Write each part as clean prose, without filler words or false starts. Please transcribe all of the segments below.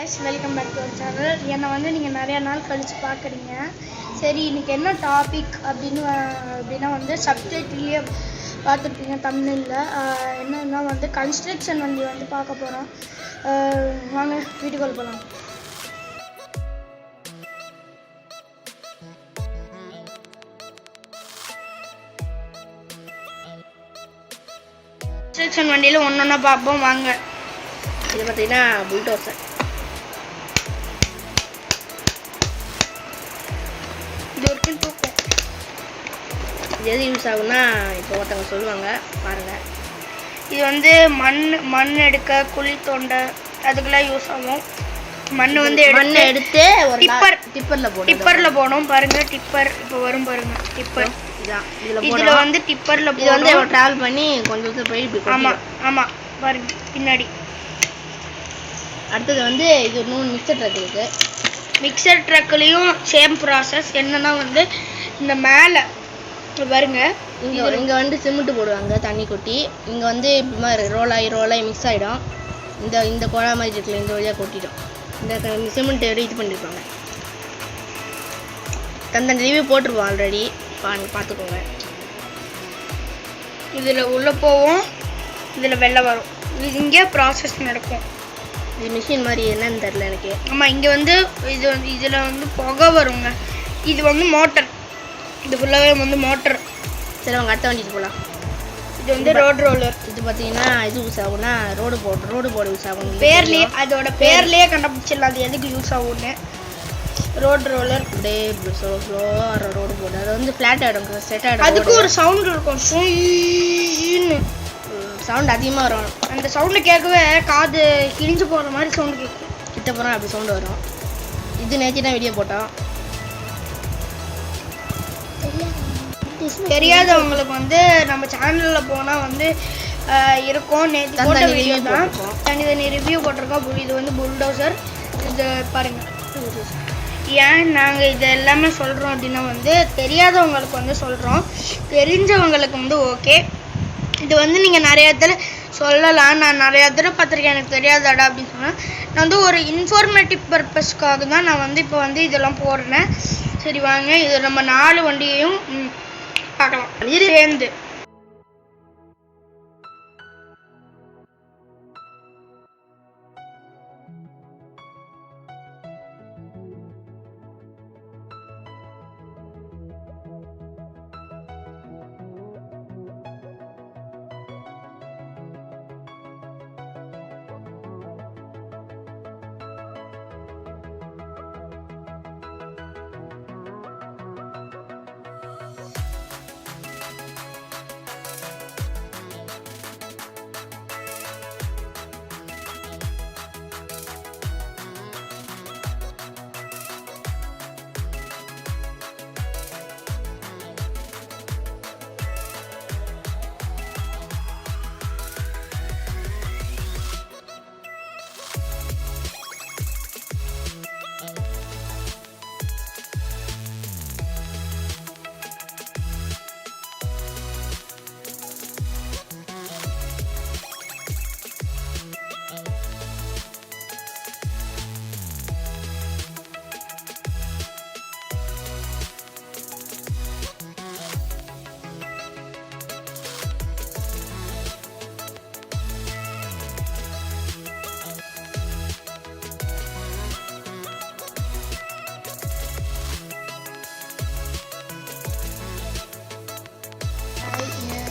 guys, welcome back to our channel. என்னை வந்து நீங்கள் நிறைய நாள் கழித்து பார்க்குறீங்க. சரி, இன்றைக்கி என்ன டாபிக் அப்படின்னா வந்து சப்டைட்டில்லையே பார்த்துருப்பீங்க தமிழில். என்னன்னா வந்து கன்ஸ்ட்ரக்ஷன் வண்டி வந்து பார்க்க போகிறோம். வாங்க வீட்டுக்குள்ள போகலாம். கன்ஸ்ட்ரக்ஷன் வண்டியில் ஒன்றொன்னா பார்ப்போம் வாங்க. இது பார்த்தீங்கன்னா புல்டோசர். இது வரைக்கும் தூக்கம். இது எது யூஸ் ஆகும்னா இப்போ ஒருத்தவங்க சொல்லுவாங்க பாருங்கள். இது வந்து மண் எடுக்க குழி தோண்ட அதுக்கெல்லாம் யூஸ் ஆகும். மண் வந்து எடுத்து ஒரு டிப்பரில் போனோம் பாருங்க. டிப்பர் இப்போ வரும் பாருங்க. டிப்பர் இதான் இதில் வந்து டிப்பரில் இது வந்து ட்ராவல் பண்ணி கொஞ்சம் தூரம் போய் ஆமாம் பாருங்க பின்னாடி. அடுத்தது வந்து இது இன்னும் மிக்சர் ட்ரக் இருக்குது. மிக்சர் ட்ரக்லேயும் சேம் ப்ராசஸ். என்னன்னா வந்து இந்த மேலே பாருங்க, இங்கே வந்து சிமெண்ட் போடுவாங்க தண்ணி கொட்டி. இங்கே வந்து இப்படி மாதிரி ரோலாகி மிக்ஸ் ஆகிடும். இந்த குழா மாதிரி இருக்குல்ல, இந்த வழியாக கொட்டிடும். இந்த சிமெண்ட் இது பண்ணியிருப்பாங்க. தந்த ரிவ்யூ போட்டிருப்போம் ஆல்ரெடி, பார்த்துக்கோங்க. இதில் உள்ளே போவோம், இதில் வெளில வரும். இது இங்கே ப்ராசஸ் நடக்கும். இது மிஷின் மாதிரி என்னன்னு தெரில எனக்கு. ஆமாம், இங்கே வந்து இதில் வந்து புகை வருங்க. இது வந்து மோட்டர். இது ஃபுல்லாகவே வந்து மோட்டர். சரி, அவங்க அடுத்த வண்டிக்கு போகலாம். இது வந்து ரோட் ரோலர். இது பார்த்தீங்கன்னா இது யூஸ் ஆகும்னா ரோடு போட யூஸ் ஆகும். பேர்லேயே அதோட பேர்லேயே கண்டுபிடிச்சிடலாம் அது எதுக்கு யூஸ் ஆகும்னு. ரோட் ரோலர் அப்படியே ஸ்லோவாக ரோடு போடு. அது வந்து ஃப்ளாட் ஆகிடும், செட் ஆகிடும். அதுக்கு ஒரு சவுண்ட் இருக்கும், ஷூன்னு சவுண்ட் அதிகமாக வரும். அந்த சவுண்டு கேட்கவே காது கிழிஞ்சு போகிற மாதிரி சவுண்டு கேட்கும். கிட்ட போனால் அப்படி சவுண்டு வரும். இது நேற்று தான் வீடியோ போட்டோம். தெரியாதவங்களுக்கு வந்து நம்ம சேனலில் போனால் வந்து இருக்கும். நேற்று போட்ட வீடியோ தான், தனி ரிவ்யூ போட்டிருக்கோம். இது வந்து புல்டோசர். இது பாருங்கள். ஏன் நாங்கள் இது எல்லாமே சொல்கிறோம் அப்படின்னா வந்து தெரியாதவங்களுக்கு வந்து சொல்கிறோம், தெரிஞ்சவங்களுக்கு வந்து ஓகே. இது வந்து நீங்கள் நிறைய இடத்துல சொல்லலாம். நான் நிறையா தடவை பார்த்துருக்கேன், எனக்கு தெரியாதாடா அப்படின்னு சொன்னால். நான் வந்து ஒரு இன்ஃபார்மேட்டிவ் பர்பஸ்க்காக தான் நான் வந்து இப்போ வந்து இதெல்லாம் போடுறேன். சரி வாங்க, இது நம்ம 4 வண்டியையும் பார்க்கலாம் சேர்ந்து.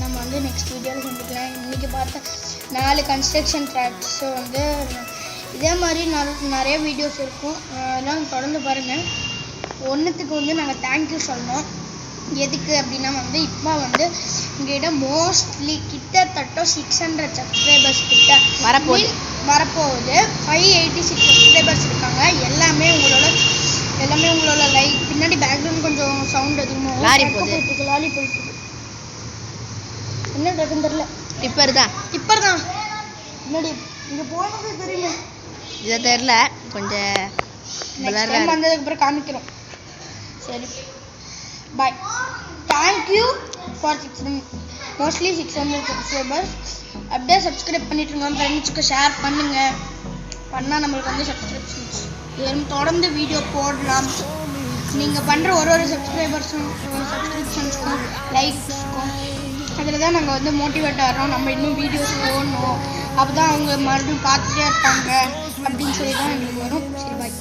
நம்ம வந்து நெக்ஸ்ட் வீடியோவில் சந்திக்கலாம். இன்றைக்கி பார்த்த 4 கன்ஸ்ட்ரக்ஷன் ட்ராக்ஸு வந்து இதே மாதிரி நிறைய வீடியோஸ் இருக்கும். அதெல்லாம் தொடர்ந்து பாருங்கள். ஒன்றுத்துக்கு வந்து நாங்கள் தேங்க்யூ சொல்லணும். எதுக்கு அப்படின்னா வந்து இப்போ வந்து எங்கள்கிட்ட மோஸ்ட்லி கிட்டத்தட்ட 600 சப்ஸ்கிரைபர்ஸ் கிட்ட வரப்போகுது. 586 சப்ஸ்கிரைபர்ஸ் இருக்காங்க. எல்லாமே உங்களோட லைக். பின்னாடி பேக்ரவுண்ட் கொஞ்சம் சவுண்ட் அதிகமாக லாரி போயிட்டு என்ன ட்ரக்குன்னு தெரியல. டிப்பர் தான் முன்னாடி இங்கே போனது தெரியல. இதை தெரில, கொஞ்சம் வந்ததுக்கு அப்புறம் காமிக்கிறோம். சரி, bye. Thank you for mostly 600 subscribers. அப்படியே சப்ஸ்கிரைப் பண்ணிட்டுருங்க, ஃப்ரெண்ட்ஸுக்கு ஷேர் பண்ணுங்கள். பண்ணால் நம்மளுக்கு வந்து சப்ஸ்கிரிப்ஷன்ஸ் தொடர்ந்து வீடியோ போடலாம். நீங்கள் பண்ணுற ஒரு சப்ஸ்கிரிப்ஷன்ஸ்க்கும் லைக்ஸ்க்கும் அதில் தான் நாங்கள் வந்து மோட்டிவேட் ஆகிறோம். நம்ம இன்னும் வீடியோஸ் போடணும், அப்போ தான் அவங்க மறுபடியும் பார்த்துட்டே இருப்பாங்க அப்படின்னு சொல்லி தான் எங்களுக்கு வரும். சரி, பாய்.